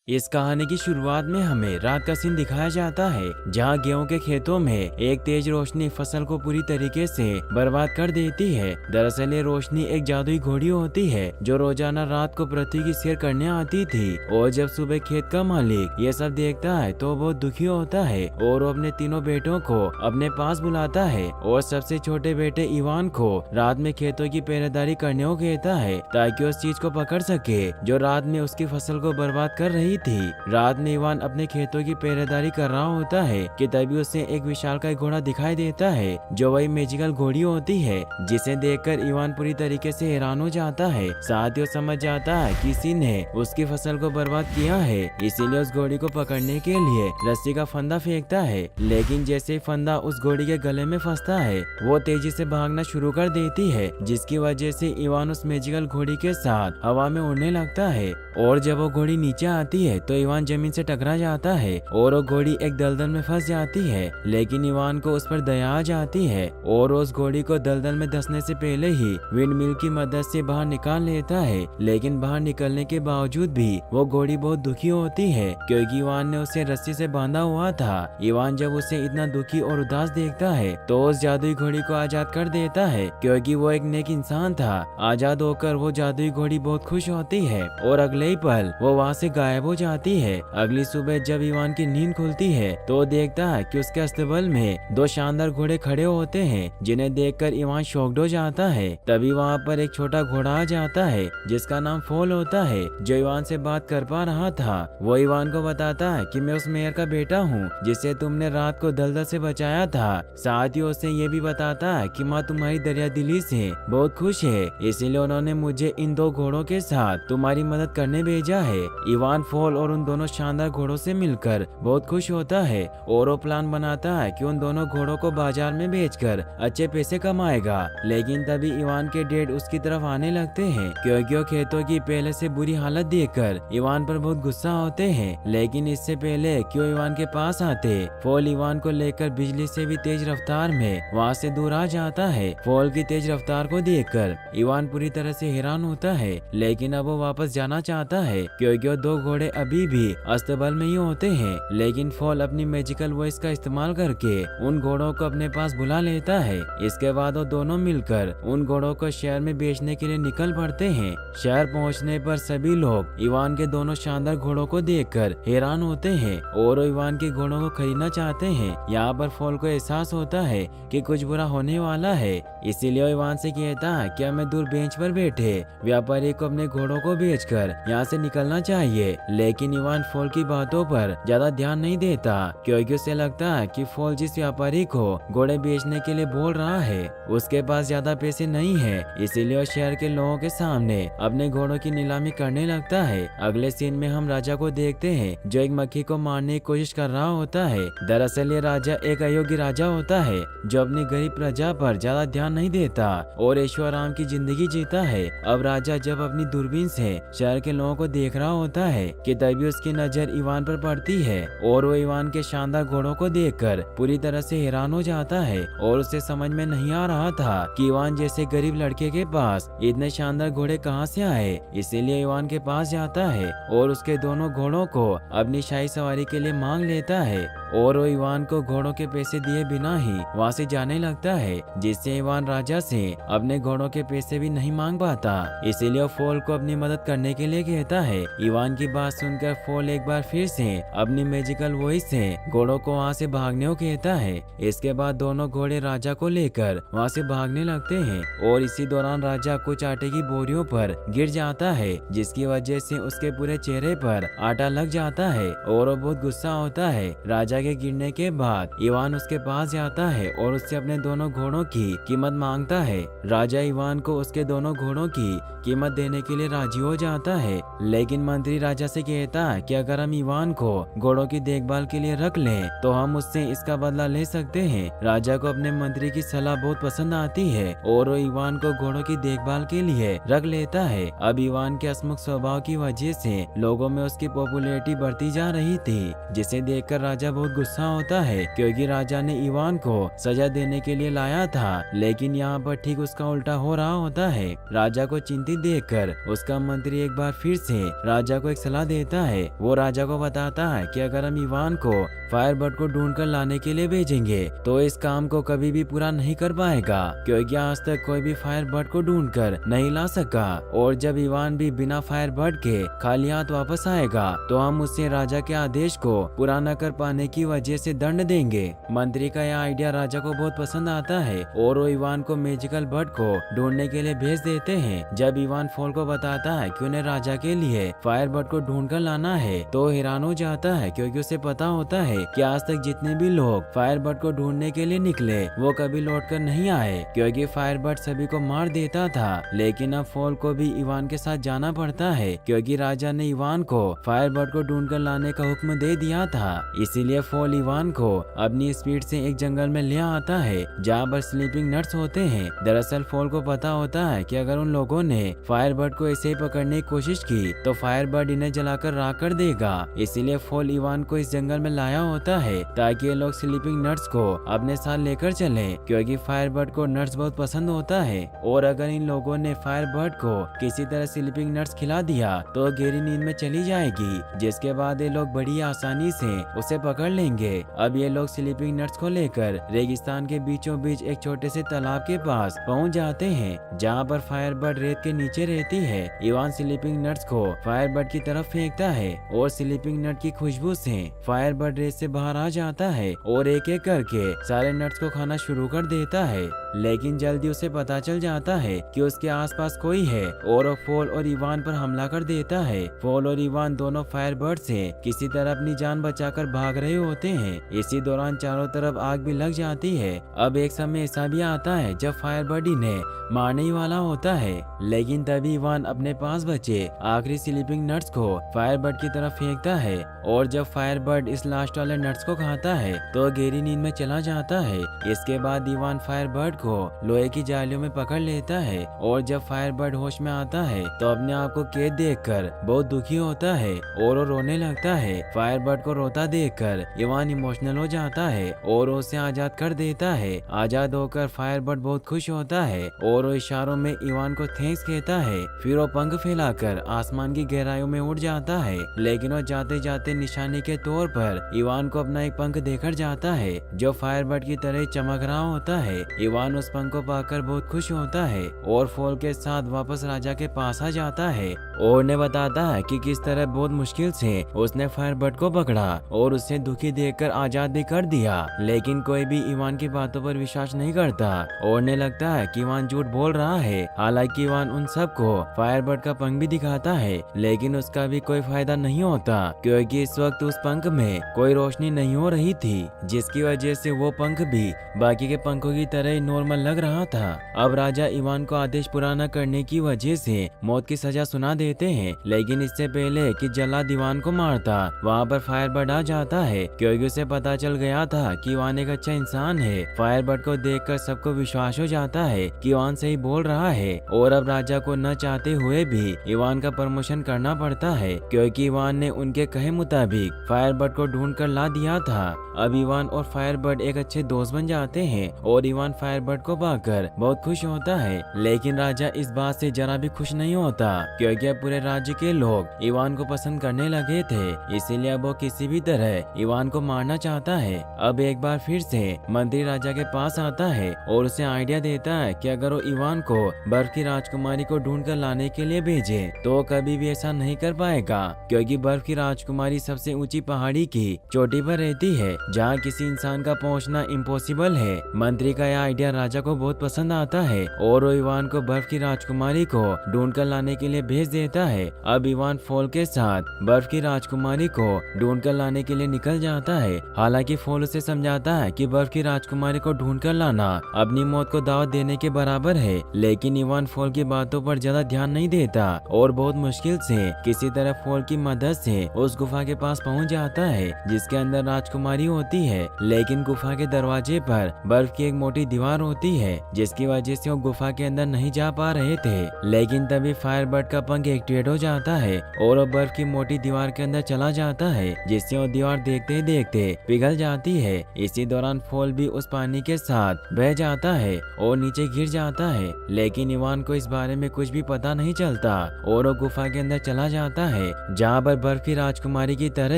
इस कहानी की शुरुआत में हमें रात का सीन दिखाया जाता है जहां गेहूं के खेतों में एक तेज रोशनी फसल को पूरी तरीके से बर्बाद कर देती है। दरअसल ये रोशनी एक जादुई घोड़ी होती है जो रोजाना रात को पृथ्वी की सैर करने आती थी। और जब सुबह खेत का मालिक ये सब देखता है तो बहुत दुखी होता है और वो अपने तीनों बेटों को अपने पास बुलाता है और सबसे छोटे बेटे इवान को रात में खेतों की पहरेदारी करने को कहता है ताकि उस चीज को पकड़ सके जो रात में उसकी फसल को बर्बाद कर रही थी। रात में इवान अपने खेतों की पहरेदारी कर रहा होता है कि तभी उसे एक विशालकाय घोड़ा दिखाई देता है जो वही मैजिकल घोड़ी होती है, जिसे देखकर इवान पूरी तरीके से हैरान हो जाता है। साथ ही वो समझ जाता है कि किसी ने उसकी फसल को बर्बाद किया है, इसीलिए उस घोड़ी को पकड़ने के लिए रस्सी का फंदा फेंकता है। लेकिन जैसे ही फंदा उस घोड़ी के गले में फंसता है वो तेजी से भागना शुरू कर देती है, जिसकी वजह से इवान उस मैजिकल घोड़ी के साथ हवा में उड़ने लगता है। और जब वो घोड़ी नीचे आती है तो इवान जमीन से टकरा जाता है और वो घोड़ी एक दलदल में फंस जाती है। लेकिन इवान को उस पर दया आ जाती है और उस घोड़ी को दलदल में धंसने से पहले ही विंड मिल की मदद से बाहर निकाल लेता है। लेकिन बाहर निकलने के बावजूद भी वो घोड़ी बहुत दुखी होती है क्योंकि इवान ने उसे रस्सी से बांधा हुआ था। इवान जब उसे इतना दुखी और उदास देखता है तो उस जादुई घोड़ी को आजाद कर देता है क्योंकि वो एक नेक इंसान था। आजाद होकर वो जादुई घोड़ी बहुत खुश होती है और अगले ही पल वो वहाँ से गायब हो जाती है। अगली सुबह जब इवान की नींद खुलती है तो देखता है कि उसके अस्तबल में दो शानदार घोड़े खड़े होते हैं, जिन्हें देखकर इवान शॉक्ड हो जाता है। तभी वहाँ पर एक छोटा घोड़ा आ जाता है जिसका नाम फॉल होता है, जो इवान से बात कर पा रहा था। वो इवान को बताता है कि मैं उस मेयर का बेटा हूँ जिसे तुमने रात को दलदल से बचाया था। साथ ही उसे ये भी बताता है कि माँ तुम्हारी दरिया दिली से बहुत खुश है, इसीलिए उन्होंने मुझे इन दो घोड़ों के साथ तुम्हारी मदद करने भेजा है। इवान फॉल और उन दोनों शानदार घोड़ों से मिलकर बहुत खुश होता है और वो प्लान बनाता है कि उन दोनों घोड़ों को बाजार में बेचकर अच्छे पैसे कमाएगा। लेकिन तभी इवान के डैड उसकी तरफ आने लगते हैं क्योंकि वो खेतों की पहले से बुरी हालत देखकर इवान पर बहुत गुस्सा होते हैं। लेकिन इससे पहले क्यों इवान के पास आते, फॉल इवान को लेकर बिजली से भी तेज रफ्तार में वहाँ से दूर आ जाता है। फॉल की तेज रफ्तार को देखकर इवान पूरी तरह से हैरान होता है, लेकिन अब वो वापस जाना चाहता है क्योंकि वो दो घोड़े अभी भी अस्तबल में ही होते हैं। लेकिन फॉल अपनी मैजिकल वॉइस का इस्तेमाल करके उन घोड़ों को अपने पास बुला लेता है। इसके बाद वो दोनों मिलकर उन घोड़ों को शहर में बेचने के लिए निकल पड़ते हैं। शहर पहुंचने पर सभी लोग इवान के दोनों शानदार घोड़ों को देखकर हैरान होते हैं और वो इवान के घोड़ों को खरीदना चाहते हैं। यहाँ पर फॉल को एहसास होता है कि कुछ बुरा होने वाला है, इसीलिए वो इवान से कहता है कि हमें दूर बेंच पर बैठे व्यापारी को अपने घोड़ों को बेचकर यहाँ से निकलना चाहिए। लेकिन इवान फॉल की बातों पर ज्यादा ध्यान नहीं देता क्योंकि उसे लगता है कि फॉल जिस व्यापारी को घोड़े बेचने के लिए बोल रहा है उसके पास ज्यादा पैसे नहीं है, इसीलिए वो शहर के लोगों के सामने अपने घोड़ों की नीलामी करने लगता है। अगले सीन में हम राजा को देखते हैं जो एक मक्खी को मारने की कोशिश कर रहा होता है। दरअसल ये राजा एक अयोग्य राजा होता है जो अपनी गरीब प्रजा पर ज्यादा ध्यान नहीं देता और ऐशो आराम की जिंदगी जीता है। अब राजा जब अपनी दूरबीन से शहर के लोगों को देख रहा होता है कि तभी उसकी नजर इवान पर पड़ती है और वो इवान के शानदार घोड़ों को देखकर पूरी तरह से हैरान हो जाता है और उसे समझ में नहीं आ रहा था कि इवान जैसे गरीब लड़के के पास इतने शानदार घोड़े कहां से आए। इसीलिए इवान के पास जाता है और उसके दोनों घोड़ों को अपनी शाही सवारी के लिए मांग लेता है और वो इवान को घोड़ों के पैसे दिए बिना ही वहाँ से जाने लगता है, जिससे इवान राजा से अपने घोड़ों के पैसे भी नहीं मांग पाता। इसीलिए वो फॉल को अपनी मदद करने के लिए कहता है। इवान की बात सुनकर फॉल एक बार फिर से अपनी मैजिकल वॉइस से घोड़ों को वहाँ से भागने को कहता है। इसके बाद दोनों घोड़े राजा को लेकर वहाँ से भागने लगते हैं और इसी दौरान राजा कुछ आटे की बोरियों पर गिर जाता है, जिसकी वजह से उसके पूरे चेहरे पर आटा लग जाता है और वो बहुत गुस्सा होता है। राजा के गिरने के बाद इवान उसके पास जाता है और उससे अपने दोनों घोड़ों की कीमत मांगता है। राजा इवान को उसके दोनों घोड़ों की कीमत देने के लिए राजी हो जाता है, लेकिन मंत्री राजा से कहता है कि अगर हम इवान को घोड़ों की देखभाल के लिए रख लें तो हम उससे इसका बदला ले सकते हैं। राजा को अपने मंत्री की सलाह बहुत पसंद आती है और वो इवान को घोड़ों की देखभाल के लिए रख लेता है। अब इवान के हंसमुख स्वभाव की वजह से लोगों में उसकी पॉपुलैरिटी बढ़ती जा रही थी, जिसे देखकर राजा बहुत बहुत गुस्सा होता है क्योंकि राजा ने इवान को सजा देने के लिए लाया था, लेकिन यहाँ पर ठीक उसका उल्टा हो रहा होता है। राजा को चिंतित देखकर उसका मंत्री एक बार फिर से राजा को एक सलाह देता है। वो राजा को बताता है कि अगर हम इवान को फायरबर्ड को ढूंढ कर लाने के लिए भेजेंगे तो इस काम को कभी भी पूरा नहीं कर पाएगा, क्योंकि आज तक कोई भी फायरबर्ड को ढूंढ कर नहीं ला सका। और जब इवान भी बिना फायरबर्ड के खाली हाथ वापस आएगा तो हम उसे राजा के आदेश को पूरा न कर पाने की वजह से दंड देंगे। मंत्री का यह आइडिया राजा को बहुत पसंद आता है और वो इवान को मैजिकल बर्ड को ढूंढने के लिए भेज देते हैं। जब इवान फॉल को बताता है कि उन्हें राजा के लिए फायरबर्ड को ढूंढ कर लाना है तो हैरान हो जाता है, क्योंकि उसे पता होता है कि आज तक जितने भी लोग फायरबर्ड को ढूंढने के लिए निकले वो कभी लौट कर नहीं आए, क्योंकि फायरबर्ड सभी को मार देता था। लेकिन अब फॉल को भी इवान के साथ जाना पड़ता है, क्योंकि राजा ने इवान को फायरबर्ड को ढूंढ कर लाने का हुक्म दे दिया था। इसीलिए फॉल इवान को अपनी स्पीड से एक जंगल में ले आता है जहाँ पर स्लीपिंग नट्स होते हैं। दरअसल फॉल को पता होता है कि अगर उन लोगों ने फायरबर्ड को ऐसे ही पकड़ने की कोशिश की तो फायरबर्ड इन्हें जलाकर राख कर देगा। इसीलिए फॉल इवान को इस जंगल में लाया होता है ताकि ये लोग स्लीपिंग नट्स को अपने साथ लेकर चले, क्योंकि फायरबर्ड को नट्स बहुत पसंद होता है। और अगर इन लोगों ने फायरबर्ड को किसी तरह स्लीपिंग नट्स खिला दिया तो गहरी नींद में चली जाएगी, जिसके बाद ये लोग बड़ी आसानी से उसे पकड़ लेंगे। अब ये लोग स्लीपिंग नट्स को लेकर रेगिस्तान के बीचों बीच एक छोटे से तालाब के पास पहुंच जाते हैं जहां पर फायरबर्ड रेत के नीचे रहती है। इवान स्लीपिंग नट्स को फायरबर्ड की तरफ फेंकता है और स्लीपिंग नट की खुशबू से फायरबर्ड रेत से बाहर आ जाता है और एक एक करके सारे नट्स को खाना शुरू कर देता है। लेकिन जल्दी उसे पता चल जाता है कि उसके आसपास कोई है और वो फॉल और इवान पर हमला कर देता है। फॉल और इवान दोनों फायरबर्ड से किसी तरह अपनी जान बचाकर भाग रहे होते हैं। इसी दौरान चारों तरफ आग भी लग जाती है। अब एक समय ऐसा भी आता है जब फायरबर्ड इन्हें मारने ही वाला होता है, लेकिन तभी इवान अपने पास बचे आखिरी स्लीपिंग नट्स को फायरबर्ड की तरफ फेंकता है और जब फायरबर्ड इस लास्ट वाले नट्स को खाता है तो गहरी नींद में चला जाता है। इसके बाद इवान फायरबर्ड को लोहे की जालियों में पकड़ लेता है और जब फायरबर्ड होश में आता है तो अपने आप को कैद देखकर बहुत दुखी होता है और वो रोने लगता है। फायरबर्ड को रोता देखकर इवान इमोशनल हो जाता है और उसे आजाद कर देता है। आजाद होकर फायरबर्ड बहुत खुश होता है और वो इशारों में इवान को थैंक्स कहता है। फिर वो पंख फैलाकर आसमान की गहराइयों में उड़ जाता है, लेकिन वो जाते जाते निशाने के तौर पर इवान को अपना एक पंख देकर जाता है जो फायरबर्ड की तरह चमक रहा होता है। इवान उस पंख को पाकर बहुत खुश होता है और फॉल के साथ वापस राजा के पास आ जाता है और उन्हें बताता है कि किस तरह बहुत मुश्किल से उसने फायरबर्ड को पकड़ा और उसे दुखी देखकर आजाद भी कर दिया। लेकिन कोई भी इवान की बातों पर विश्वास नहीं करता और उन्हें लगता है कि इवान झूठ बोल रहा है। हालांकि इवान उन सबको फायरबर्ड का पंख भी दिखाता है, लेकिन उसका भी कोई फायदा नहीं होता, क्योंकि इस वक्त उस पंख में कोई रोशनी नहीं हो रही थी, जिसकी वजह से वो पंख भी बाकी के पंखों की तरह ही नॉर्मल लग रहा था। अब राजा इवान को आदेश पूरा न करने की वजह से मौत की सजा सुना देते हैं, लेकिन इससे पहले कि जल्लाद इवान को मारता वहाँ पर फायरबर्ड आ जाता है, क्योंकि उसे पता चल गया था कि इवान एक अच्छा इंसान है। फायरबर्ड को देखकर सबको विश्वास हो जाता है कि इवान सही बोल रहा है और अब राजा को न चाहते हुए भी इवान का प्रमोशन करना पड़ता है, क्योंकि इवान ने उनके कहे मुताबिक फायरबर्ड को ढूंढ कर ला दिया था। अब इवान और फायरबर्ड एक अच्छे दोस्त बन जाते हैं और इवान फायरबर्ड को पाकर बहुत खुश होता है। लेकिन राजा इस बात से जरा भी खुश नहीं होता, क्योंकि अब पूरे राज्य के लोग इवान को पसंद करने लगे थे, इसीलिए अब वो किसी भी तरह इवान को मारना चाहता है। अब एक बार फिर से मंत्री राजा के पास आता है और उसे आइडिया देता है कि अगर वो इवान को बर्फ की राजकुमारी को ढूंढ कर लाने के लिए भेजे तो कभी भी ऐसा नहीं कर पाएगा, क्योंकि बर्फ की राजकुमारी सबसे ऊंची पहाड़ी की चोटी पर रहती है जहाँ किसी इंसान का पहुँचना इम्पॉसिबल है। मंत्री का यह आइडिया राजा को बहुत पसंद आता है और वो इवान को बर्फ की राजकुमारी को ढूंढ कर लाने के लिए भेज देता है। अब इवान फॉल के साथ बर्फ की राजकुमारी को ढूंढ कर लाने के लिए निकल जाता है। हालांकि फॉल उसे समझाता है कि बर्फ की राजकुमारी को ढूंढ कर लाना अपनी मौत को दावत देने के बराबर है, लेकिन इवान फॉल की बातों पर ज्यादा ध्यान नहीं देता और बहुत मुश्किल से किसी तरह फॉल की मदद से उस गुफा के पास पहुंच जाता है जिसके अंदर राजकुमारी होती है। लेकिन गुफा के दरवाजे पर बर्फ की एक मोटी दीवार होती है, जिसकी वजह से वो गुफा के अंदर नहीं जा पा रहे थे। लेकिन तभी फायरबर्ड का पंख एक्टिवेट हो जाता है और वो बर्फ की मोटी दीवार के अंदर चला जाता है, जिससे वो दीवार देखते ही देखते पिघल जाती है। इसी दौरान फॉल भी उस पानी के साथ बह जाता है और नीचे गिर जाता है। लेकिन इवान को इस बारे में कुछ भी पता नहीं चलता और वो गुफा के अंदर चला जाता है, जहाँ पर बर्फ की राजकुमारी की तरह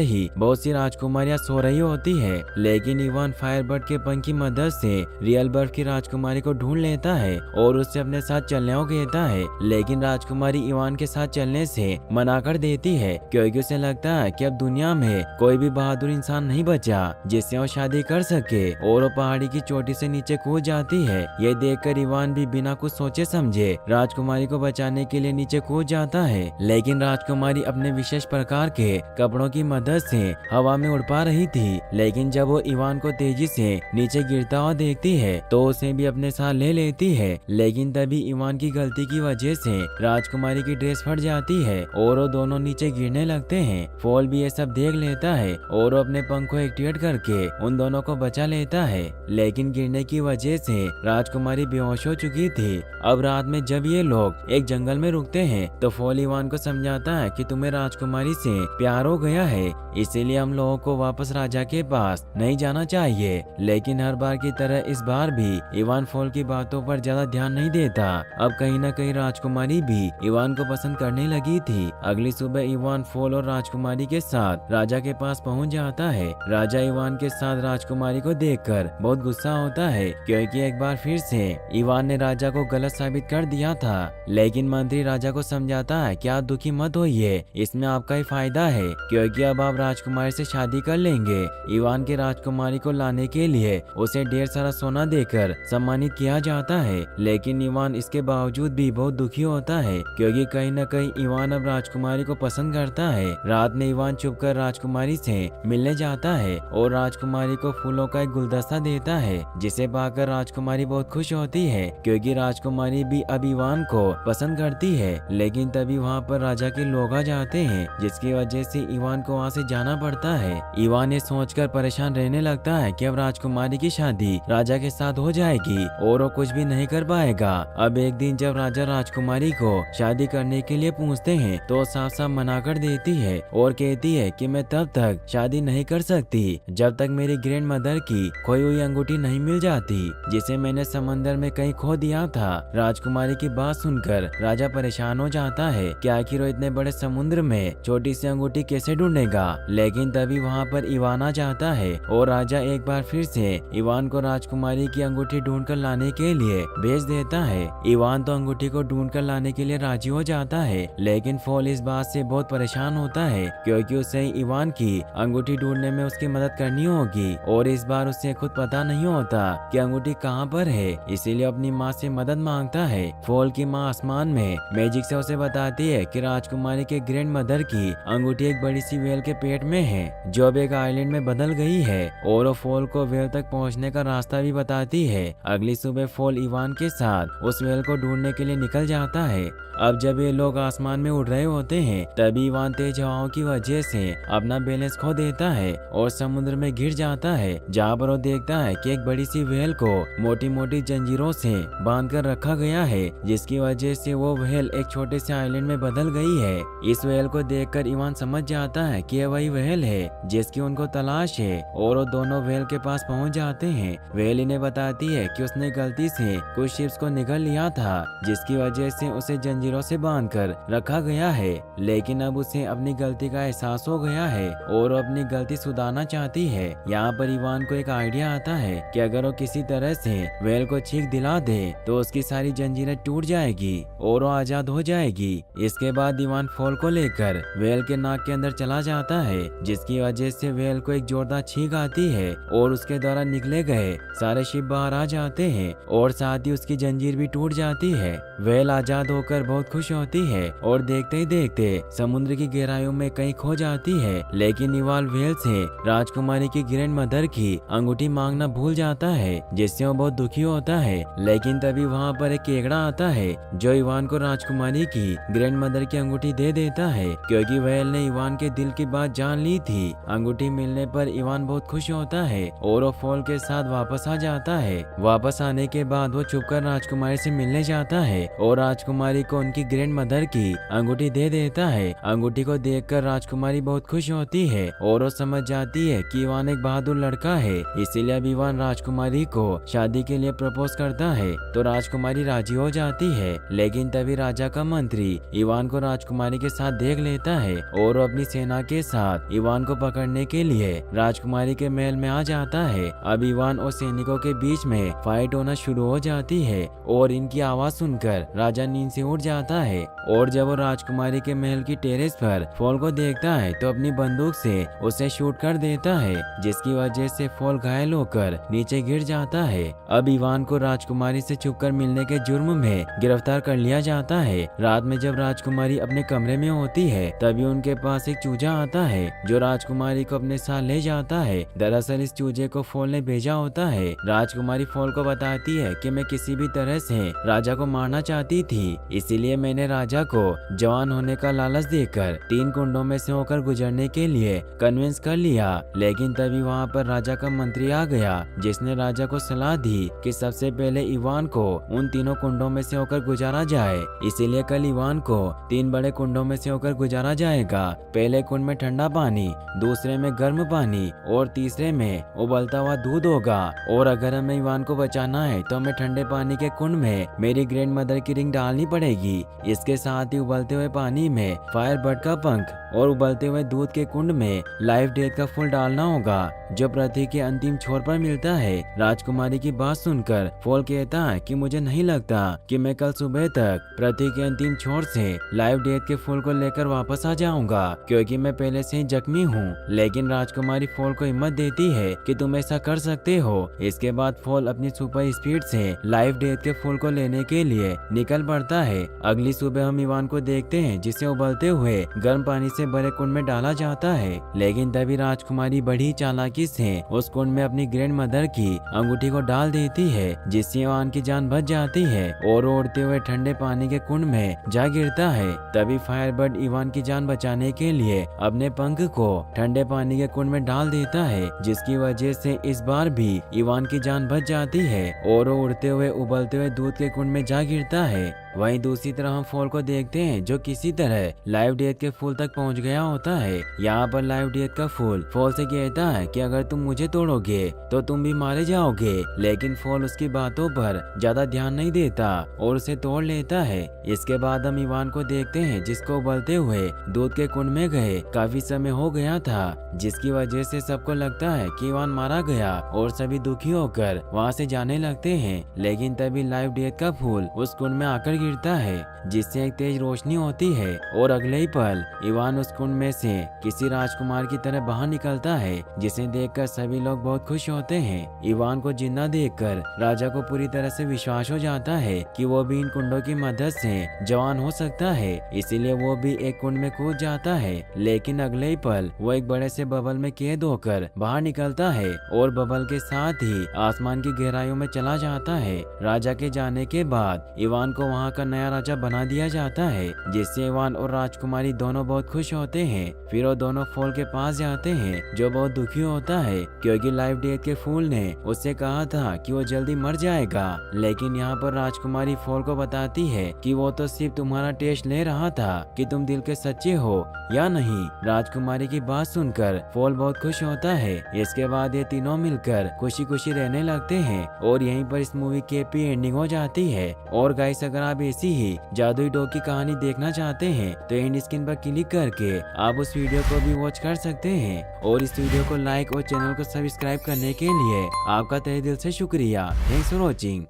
ही बहुत सी राजकुमारियां सो रही होती है। लेकिन इवान फायरबर्ड के पंख की मदद से रियल बर्फ की राजकुमारी को ढूंढ लेता है और उससे अपने साथ चलने को कहता है। लेकिन राजकुमारी इवान के साथ चलने से मना कर देती है, क्योंकि उसे लगता है कि अब दुनिया में कोई भी बहादुर इंसान नहीं बचा जिससे वो शादी कर सके, और वो पहाड़ी की चोटी से नीचे कूद जाती है। ये देखकर इवान भी बिना कुछ सोचे समझे राजकुमारी को बचाने के लिए नीचे कूद जाता है। लेकिन राजकुमारी अपने विशेष प्रकार के कपड़ों की मदद से हवा में उड़ पा रही थी। लेकिन जब वो इवान को तेजी से नीचे गिरता हुआ देखती है तो उसे भी अपने साथ ले लेती है। लेकिन तभी इवान की गलती की वजह से राजकुमारी की ड्रेस फट जाती है और वो दोनों नीचे गिरने लगते हैं। फॉल भी ये सब देख लेता है और वो अपने पंख को एक्टिवेट करके उन दोनों को बचा लेता है। लेकिन गिरने की वजह से राजकुमारी बेहोश हो चुकी थी। अब रात में जब ये लोग एक जंगल में रुकते हैं तो फॉल इवान को समझाता है कि तुम्हें राजकुमारी से प्यार हो गया है, इसीलिए हम लोगों को वापस राजा के पास नहीं जाना चाहिए। लेकिन हर बार की तरह इस बार भी इवान फॉल की बातों पर ज्यादा ध्यान नहीं देता। अब कहीं न कहीं राजकुमारी भी इवान को पसंद करने लगी थी। अगली सुबह इवान फॉल और राजकुमारी के साथ राजा के पास पहुंच जाता है। राजा इवान के साथ राजकुमारी को देखकर बहुत गुस्सा होता है, क्योंकि एक बार फिर से इवान ने राजा को गलत साबित कर दिया था। लेकिन मंत्री राजा को समझाता है कि आप दुखी मत होइए, इसमें आपका ही फायदा है, क्योंकि अब आप राजकुमारी से शादी कर लेंगे। इवान के राजकुमारी को लाने के लिए उसे ढेर सारा सोना देकर सम्मानित किया जाता है। लेकिन इवान इसके बावजूद भी बहुत दुखी होता है, क्योंकि कहीं न कहीं इवान अब राजकुमारी को पसंद करता है। रात में इवान छुपकर राजकुमारी से मिलने जाता है और राजकुमारी को फूलों का एक गुलदस्ता देता है, जिसे पाकर राजकुमारी बहुत खुश होती है, क्योंकि राजकुमारी भी अब इवान को पसंद करती है। लेकिन तभी वहाँ पर राजा के लोग आ जाते हैं, जिसकी वजह से इवान को वहाँ से जाना पड़ता है। इवान ये सोचकर परेशान रहने लगता है कि अब राजकुमारी की शादी राजा के साथ हो जाएगी और वो कुछ भी नहीं कर पाएगा। अब एक दिन जब राजा राजकुमारी को शादी करने के लिए पूछते हैं तो साफ साफ मना कर देती है और कहती है कि मैं तब तक शादी नहीं कर सकती जब तक मेरी ग्रैंड मदर की खोई हुई अंगूठी नहीं मिल जाती, जिसे मैंने समंदर में कहीं खो दिया था। राजकुमारी की बात सुनकर राजा परेशान हो जाता है कि आखिर वो इतने बड़े समुद्र में छोटी सी अंगूठी कैसे ढूंढेगा। लेकिन तभी वहाँ पर इवान आ जाता है और राजा एक बार फिर से इवान को राजकुमारी की अंगूठी ढूंढ कर लाने के लिए भेज देता है। इवान तो अंगूठी को ढूंढ कर लाने के लिए राजी हो जाता है, लेकिन फॉल इस बात से बहुत परेशान होता है, क्योंकि उसे इवान की अंगूठी ढूंढने में उसकी मदद करनी होगी और इस बार उसे खुद पता नहीं होता कि अंगूठी कहाँ पर है, इसीलिए अपनी माँ से मदद मांगता है। फॉल की माँ आसमान में मैजिक से उसे बताती है कि राजकुमारी के ग्रैंड मदर की अंगूठी एक बड़ी सी वेल के पेट में है, जो अब एक आइलैंड में बदल गई है, और वो फॉल को वेल तक पहुंचने का रास्ता भी बताती है। अगली सुबह फॉल इवान के साथ उस वेल को ढूंढने के लिए निकल जाता है। अब जब ये लोग आसमान में उड़ रहे होते हैं तभी इवान तेज हवाओं की वजह से अपना बैलेंस खो देता है और समुद्र में गिर जाता है, जहाँ पर वो देखता है कि एक बड़ी सी व्हेल को मोटी मोटी जंजीरों से बांध कर रखा गया है, जिसकी वजह से वो व्हेल एक छोटे से आइलैंड में बदल गई है। इस व्हेल को देखकर इवान समझ जाता है कि यह वही व्हेल है जिसकी उनको तलाश है, और वो दोनों व्हेल के पास पहुंच जाते हैं। व्हेल इन्हें बताती है कि उसने गलती से कुछ शिप्स को निगल लिया था, जिसकी वजह से उसे जंजीरों से बांधकर रखा गया है। लेकिन अब उसे अपनी गलती का एहसास हो गया है और वो अपनी गलती सुधारना चाहती है। यहाँ पर इवान को एक आइडिया आता है कि अगर वो किसी तरह से व्हेल को चीख दिला दे तो उसकी सारी जंजीरें टूट जाएगी और वो आजाद हो जाएगी। इसके बाद इवान फॉल को लेकर व्हेल के नाक के अंदर चला जाता है, जिसकी वजह से व्हेल को एक जोरदार छींक आती है और उसके द्वारा निकले गए सारे शिप बाहर आ जाते हैं और साथ ही उसकी जंजीर भी टूट जाती है। व्हेल आजाद होकर बहुत खुश होती है और देखते ही देखते समुद्र की गहराइयों में कहीं खो जाती है। लेकिन इवान व्हेल से राजकुमारी की ग्रैंड मदर की अंगूठी मांगना भूल जाता है, जिससे वो बहुत दुखी होता है। लेकिन तभी वहाँ पर एक केकड़ा आता है जो इवान को राजकुमारी की ग्रैंड मदर की अंगूठी दे देता है, क्योंकि व्हेल ने इवान के दिल की बात जान ली थी। अंगूठी मिलने पर इवान बहुत खुश होता है और वो फॉल के साथ वापस आ जाता है। वापस आने के बाद वो छुपकर राजकुमारी से मिलने जाता है और राजकुमारी को उनकी ग्रैंड मदर की अंगूठी दे देता है। अंगूठी को देखकर राजकुमारी बहुत खुश होती है और वो समझ जाती है कि इवान एक बहादुर लड़का है, इसीलिए अब इवान राजकुमारी को शादी के लिए प्रपोज करता है। तो राजकुमारी राजी हो जाती है, लेकिन तभी राजा का मंत्री इवान को राजकुमारी के साथ देख लेता है और वो अपनी सेना के साथ इवान को पकड़ने के लिए राजकुमारी के महल में आ जाता है। अब इवान और सैनिकों के बीच में फाइट होना शुरू हो जाती है और इनकी आवाज सुनकर राजा नींद से उठ जाता है और जब वो राजकुमारी के महल की टेरेस पर फॉल को देखता है तो अपनी बंदूक से उसे शूट कर देता है, जिसकी वजह से फॉल घायल होकर नीचे गिर जाता है। अब इवान को राजकुमारी से छुपकर मिलने के जुर्म में गिरफ्तार कर लिया जाता है। रात में जब राजकुमारी अपने कमरे में होती है तभी उनके पास एक चूजा आता है जो राजकुमारी को अपने साथ ले जाता है। दरअसल इस चूजे को फॉल ने भेजा होता है। राजकुमारी फॉल को बताती है कि मैं किसी भी तरह से राजा को मारना चाहती थी, इसीलिए मैंने राजा को जवान होने का लालच देकर 3 कुंडों में से होकर गुजरने के लिए कन्विंस कर लिया। लेकिन तभी वहाँ पर राजा का मंत्री आ गया, जिसने राजा को सलाह दी कि सबसे पहले इवान को उन तीनों कुंडों में से होकर गुजारा जाए। इसीलिए कल इवान को 3 बड़े कुंडों में से होकर गुजारा जाएगा। पहले कुंड में ठंडा पानी, दूसरे में गर्म पानी और तीसरे में उबलता हुआ दूध होगा। और अगर हमें इवान को बचाना है तो हमें ठंडे पानी के कुंड में मेरी ग्रैंड मदर की रिंग डालनी पड़ेगी। इसके साथ ही उबलते हुए पानी में फायर बर्ड का पंख और उबलते हुए दूध के कुंड में लाइफ डेथ का फूल डालना होगा, जो पृथ्वी के अंतिम छोर पर मिलता है। राजकुमारी की बात सुनकर फॉल कहता है कि मुझे नहीं लगता कि मैं कल सुबह तक पृथ्वी के अंतिम छोर से लाइफ डेथ के फूल को लेकर वापस आ जाऊंगा, क्योंकि मैं पहले से ही जख्मी हूँ। लेकिन राजकुमारी फॉल को हिम्मत देती है कि तुम ऐसा कर सकते हो। इसके बाद फॉल अपनी सुपर स्पीड से लाइफ डेथ के फूल को लेने के लिए निकल पड़ता है। अगली सुबह हम इवान को देखते हैं, जिसे उबलते हुए गर्म पानी से भरे कुंड में डाला जाता है। लेकिन तभी राजकुमारी बड़ी चालाकी से उस कुंड में अपनी ग्रैंड मदर की अंगूठी को डाल देती है, जिससे इवान की जान बच जाती है और उड़ते हुए ठंडे पानी के कुंड में जा गिरता है। तभी फायरबर्ड इवान की जान बचाने के लिए अपने पंख को ठंडे पानी के कुंड में डाल देता है, जिसकी वजह से इस बार भी इवान की जान बच जाती है और वो उड़ते हुए उबलते हुए दूध के कुंड में जा गिरता है। वहीं दूसरी तरह हम फॉल को देखते हैं, जो किसी तरह लाइफ डेथ के फूल तक पहुंच गया होता है। यहाँ पर लाइफ डेथ का फूल फॉल से कहता है कि अगर तुम मुझे तोड़ोगे तो तुम भी मारे जाओगे, लेकिन फॉल उसकी बातों पर ज्यादा ध्यान नहीं देता और उसे तोड़ लेता है। इसके बाद हम इवान को देखते हैं, जिसको उबलते हुए दूध के कुंड में गए काफी समय हो गया था, जिसकी वजह से सबको लगता है कि इवान मारा गया और सभी दुखी होकर वहाँ से जाने लगते हैं। लेकिन तभी लाइफ डेथ का फूल उस कुंड में आकर गिरता है, जिससे एक तेज रोशनी होती है और अगले ही पल इवान उस कुंड में से किसी राजकुमार की तरह बाहर निकलता है, जिसे देखकर सभी लोग बहुत खुश होते हैं। इवान को जिंदा देखकर राजा को पूरी तरह से विश्वास हो जाता है कि वो भी इन कुंडों की मदद से जवान हो सकता है, इसीलिए वो भी एक कुंड में कूद जाता है। लेकिन अगले ही पल वो एक बड़े से बबल में कैद होकर बाहर निकलता है और बबल के साथ ही आसमान की गहराइयों में चला जाता है। राजा के जाने के बाद इवान को वहाँ का नया राजा बना दिया जाता है, जिससे इवान और राजकुमारी दोनों बहुत खुश होते हैं। फिर वो दोनों फॉल के पास जाते हैं, जो बहुत दुखी होता है क्योंकि लाइफ डेथ के फूल ने उससे कहा था कि वो जल्दी मर जाएगा। लेकिन यहाँ पर राजकुमारी फॉल को बताती है कि वो तो सिर्फ तुम्हारा टेस्ट ले रहा था कि तुम दिल के सच्चे हो या नहीं। राजकुमारी की बात सुनकर फॉल बहुत खुश होता है। इसके बाद ये तीनों मिलकर खुशी खुशी रहने लगते हैं और यहीं पर इस मूवी की हैप्पी एंडिंग हो जाती है। और गाइस, अगर आप ऐसी ही जादुई डॉग की कहानी देखना चाहते हैं तो एंड स्क्रीन पर क्लिक करके आप उस वीडियो को भी वॉच कर सकते हैं। और इस वीडियो को लाइक और चैनल को सब्सक्राइब करने के लिए आपका तहे दिल से शुक्रिया। Thanks for watching.